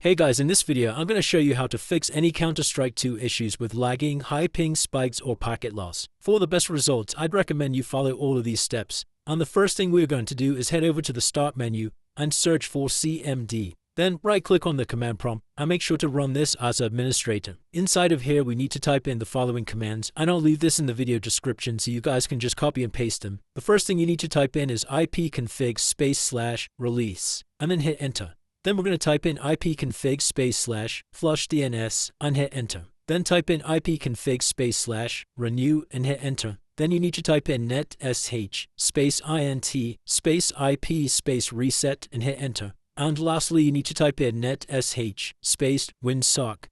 Hey guys, in this video I'm going to show you how to fix any Counter-Strike 2 issues with lagging, high ping spikes or packet loss. For the best results, I'd recommend you follow all of these steps. And the first thing we're going to do is head over to the start menu and search for CMD. Then right click on the command prompt and make sure to run this as administrator. Inside of here we need to type in the following commands, and I'll leave this in the video description so you guys can just copy and paste them. The first thing you need to type in is ipconfig/release and then hit enter. Then we're going to type in ipconfig/flushdns and hit enter. Then type in ipconfig/renew and hit enter. Then you need to type in netsh int ip reset and hit enter. And lastly, you need to type in netsh winsock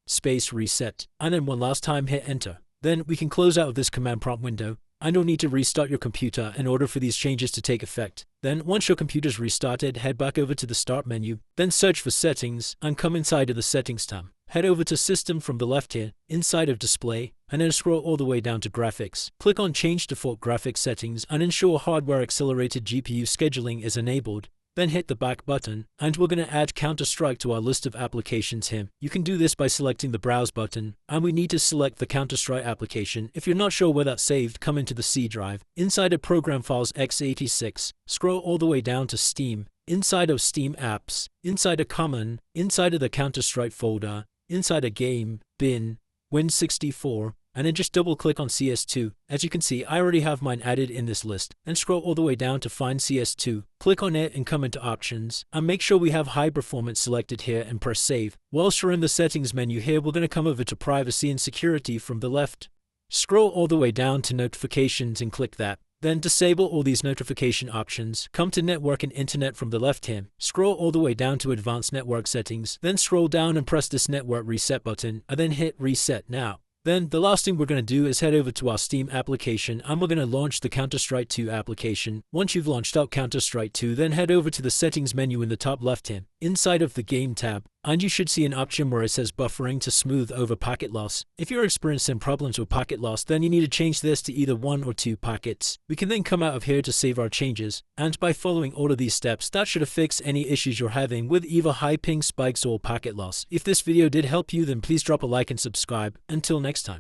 reset and then one last time hit enter. Then we can close out of this command prompt window, and you'll need to restart your computer in order for these changes to take effect. Then once your computer's restarted, head back over to the start menu, then search for settings and come inside of the settings tab. Head over to system from the left here, inside of display, and then scroll all the way down to graphics. Click on change default graphics settings and ensure hardware accelerated GPU scheduling is enabled. Then hit the back button, and we're going to add Counter-Strike to our list of applications here. You can do this by selecting the browse button, and we need to select the Counter-Strike application. If you're not sure where that's saved, come into the C drive. Inside of program files x86, scroll all the way down to Steam. Inside of Steam apps, inside of common, inside of the Counter-Strike folder, inside of game, bin, Win64, and then just double click on CS2. As you can see, I already have mine added in this list, and scroll all the way down to find CS2. Click on it and come into options, and make sure we have high performance selected here and press save. Whilst you're in the settings menu here, we're going to come over to privacy and security from the left. Scroll all the way down to notifications and click that. Then disable all these notification options. Come to network and internet from the left here. Scroll all the way down to advanced network settings. Then scroll down and press this network reset button and then hit reset now. Then the last thing we're going to do is head over to our Steam application and we're going to launch the Counter-Strike 2 application. Once you've launched out Counter-Strike 2, then head over to the settings menu in the top left here, inside of the game tab, and you should see an option where it says buffering to smooth over packet loss. If you're experiencing problems with packet loss, then you need to change this to either 1 or 2 packets. We can then come out of here to save our changes, and by following all of these steps, that should fix any issues you're having with either high ping spikes or packet loss. If this video did help you, then please drop a like and subscribe. Until next time.